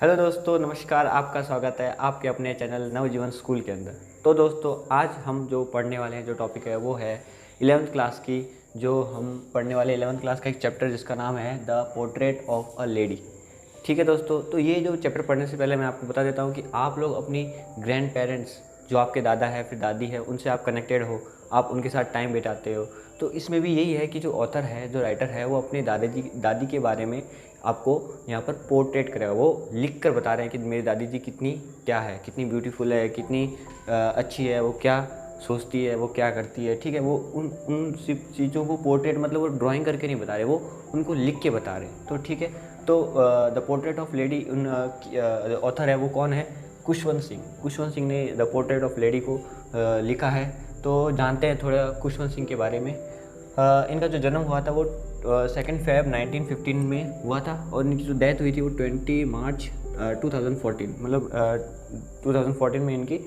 Hello दोस्तों, नमस्कार। आपका स्वागत है आपके अपने चैनल नवजीवन स्कूल के अंदर। तो दोस्तों, आज हम जो पढ़ने वाले हैं, जो टॉपिक है वो है 11th क्लास की। जो हम पढ़ने वाले 11th क्लास का एक चैप्टर जिसका नाम है the portrait of a lady. ठीक है दोस्तों, तो ये जो चैप्टर पढ़ने से पहले मैं आपको बता देता हूँ कि आप लोग अपनी ग्रैंड पेरेंट्स, जो आपके दादा है फिर दादी है, उनसे आप कनेक्टेड हो, आप उनके साथ टाइम बिताते हो। तो इसमें भी यही है कि जो ऑथर है, जो राइटर है, वो अपने दादी के बारे में आपको यहाँ पर पोर्ट्रेट करेगा। वो लिख कर बता रहे हैं कि मेरी दादी जी कितनी क्या है, कितनी ब्यूटीफुल है, कितनी अच्छी है, वो क्या सोचती है, वो क्या करती है। ठीक है, वो उन सब चीज़ों को पोर्ट्रेट मतलब वो ड्राइंग करके नहीं बता रहे, वो उनको लिख के बता रहे हैं। तो ठीक है, तो द पोर्ट्रेट ऑफ लेडी, उन ऑथर है वो कौन है? खुशवंत सिंह। खुशवंत सिंह ने द पोर्ट्रेट ऑफ लेडी को लिखा है। तो जानते हैं थोड़ा खुशवंत सिंह के बारे में। इनका जो जन्म हुआ था वो 2 फेब 1915 में हुआ था, और इनकी जो डेथ हुई थी वो 20 मार्च 2014, मतलब 2014 में इनकी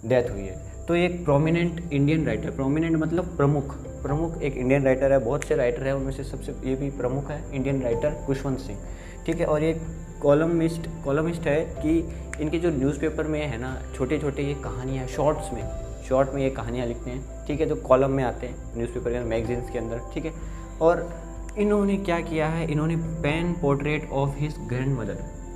डेथ हुई है। तो ये एक प्रोमिनेंट इंडियन राइटर, प्रोमिनेंट मतलब प्रमुख एक इंडियन राइटर है। बहुत से राइटर हैं, उनमें से सबसे ये भी प्रमुख है, इंडियन राइटर खुशवंत सिंह। ठीक है, और ये कॉलमिस्ट है कि इनके जो न्यूज़पेपर में है ना, छोटे छोटे ये कहानियाँ शॉर्ट में ये कहानियाँ लिखते हैं। ठीक है, जो कॉलम में आते हैं न्यूज़पेपर के अंदर, मैगजीन्स के अंदर। ठीक है, और इन्होंने क्या किया है, इन्होंने pen portrait of his grandmother,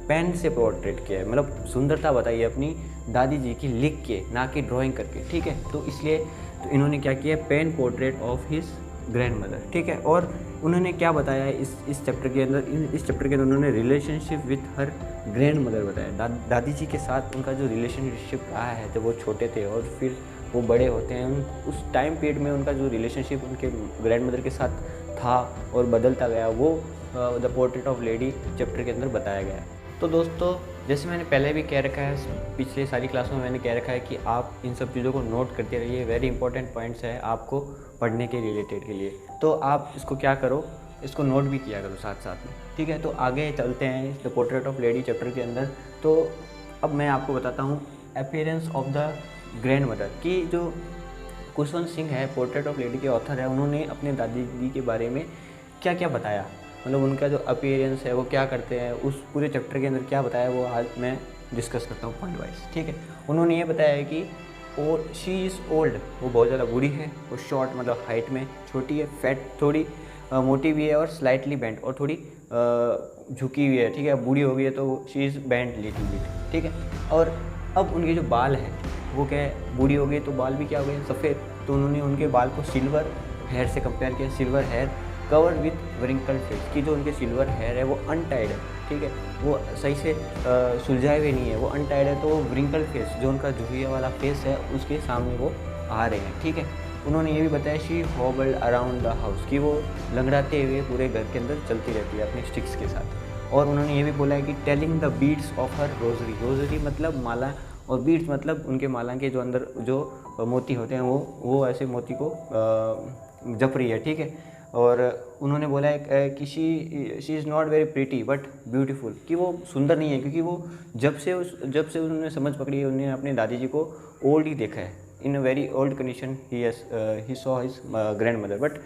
pen से पोर्ट्रेट किया है, मतलब सुंदरता बताइए अपनी दादी जी की लिख के, ना कि ड्राइंग करके। ठीक है, तो इसलिए तो इन्होंने क्या किया, pen portrait of his grandmother. ठीक है, और उन्होंने क्या बताया है इस चैप्टर के अंदर, इस चैप्टर के अंदर उन्होंने relationship with her grand mother बताया। दादी जी के साथ उनका जो रिलेशनशिप रहा है जब वो छोटे थे और फिर वो बड़े होते हैं, उस टाइम पीरियड में उनका जो रिलेशनशिप उनके ग्रैंड मदर के साथ था और बदलता गया, वो the portrait of lady chapter के अंदर बताया गया है। तो दोस्तों, जैसे मैंने पहले भी कह रखा है, पिछले सारी क्लासों में मैंने कह रखा है कि आप इन सब चीज़ों को नोट करते रहिए। वेरी इंपॉर्टेंट पॉइंट्स है आपको पढ़ने के रिलेटेड के लिए। तो आप इसको क्या करो, इसको नोट भी किया करो साथ साथ में। ठीक है, तो आगे चलते हैं the portrait of lady chapter के अंदर। तो अब मैं आपको बताता हूँ appearance of the grand mother की। जो खुशवंत सिंह है, पोर्ट्रेट ऑफ लेडी के ऑथर है, उन्होंने अपने दादी जी के बारे में क्या क्या बताया, मतलब उनका जो अपीयरेंस है वो क्या करते हैं, उस पूरे चैप्टर के अंदर क्या बताया, वो आज मैं डिस्कस करता हूँ पॉइंट वाइज। ठीक है, उन्होंने ये बताया है कि और शी इज़ ओल्ड, वो बहुत ज़्यादा बूढ़ी है, वो शॉर्ट मतलब हाइट में छोटी है, फैट थोड़ी मोटी भी है, और स्लाइटली बेंट, और थोड़ी झुकी हुई है। ठीक है, बूढ़ी हो गई है तो she is bent little bit. ठीक है, और अब उनके जो बाल हैं वो क्या है, बूढ़ी हो गई तो बाल भी क्या हो गए, सफ़ेद। तो उन्होंने उनके बाल को सिल्वर हेयर से कंपेयर किया। Silver hair covered with wrinkled face, की जो उनके सिल्वर हेयर है वो अनटाइड है। ठीक है, वो सही से सुलझाए हुए नहीं है, वो अनटाइड है। तो वो व्रिंकल्ड फेस, जो उनका झुकिया वाला फेस है, उसके सामने वो आ रहे हैं। ठीक है, उन्होंने ये भी बताया शी हॉबल्ड अराउंड द हाउस, कि वो लंगड़ाते हुए पूरे घर के अंदर चलती रहती है अपनी स्टिक्स के साथ। और उन्होंने ये भी बोला है कि telling the beads of her rosary, rosary मतलब माला, और बीड्स मतलब उनके माला के जो अंदर जो मोती होते हैं, वो ऐसे मोती को जप रही है। ठीक है, और उन्होंने बोला है कि she is not very pretty but beautiful, कि वो सुंदर नहीं है, क्योंकि वो जब से उन्होंने समझ पकड़ी है, उन्होंने अपने दादी जी को ओल्ड ही देखा है, in a very old condition ही saw his grandmother. But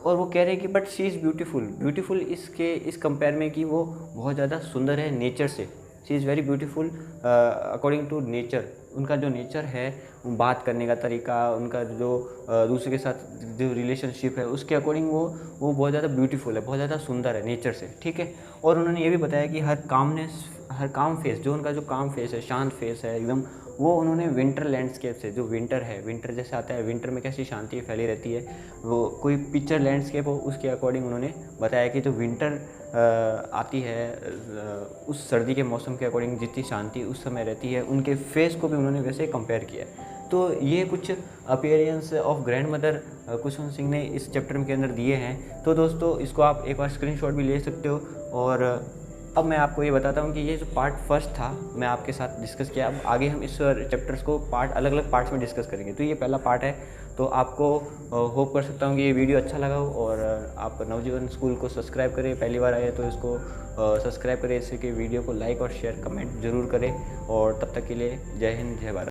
और वो कह रहे हैं कि बट शी इज़ ब्यूटीफुल इस कंपेयर में, कि वो बहुत ज़्यादा सुंदर है नेचर से। She is very beautiful according to nature. उनका जो नेचर है, बात करने का तरीका, उनका जो दूसरे के साथ जो रिलेशनशिप है, उसके अकॉर्डिंग वो बहुत ज़्यादा ब्यूटीफुल है, बहुत ज़्यादा सुंदर है नेचर से। ठीक है, और उन्होंने ये भी बताया कि हर काम फेस, जो उनका जो काम फेस है, शांत फेस है एकदम, वो उन्होंने विंटर लैंडस्केप से, जो विंटर है, विंटर जैसे आता है, विंटर में कैसी शांति फैली रहती है, वो कोई पिक्चर लैंडस्केप हो, उसके अकॉर्डिंग उन्होंने बताया कि जो विंटर आती है, उस सर्दी के मौसम के अकॉर्डिंग जितनी शांति उस समय रहती है, उनके फेस को भी उन्होंने वैसे कंपेयर किया। तो ये कुछ appearance of grand mother Khushwant Singh ने इस चैप्टर के अंदर दिए हैं। तो दोस्तों, इसको आप एक बार स्क्रीनशॉट भी ले सकते हो। और अब मैं आपको ये बताता हूँ कि ये जो पार्ट फर्स्ट था, मैं आपके साथ डिस्कस किया। अब आगे हम इस चैप्टर्स को अलग अलग पार्ट्स में डिस्कस करेंगे। तो ये पहला पार्ट है। तो आपको होप कर सकता हूँ कि ये वीडियो अच्छा लगा हो, और आप नवजीवन स्कूल को सब्सक्राइब करें। पहली बार आए तो इसको सब्सक्राइब करें, इससे कि वीडियो को लाइक और शेयर कमेंट जरूर करें। और तब तक के लिए जय हिंद, जय भारत।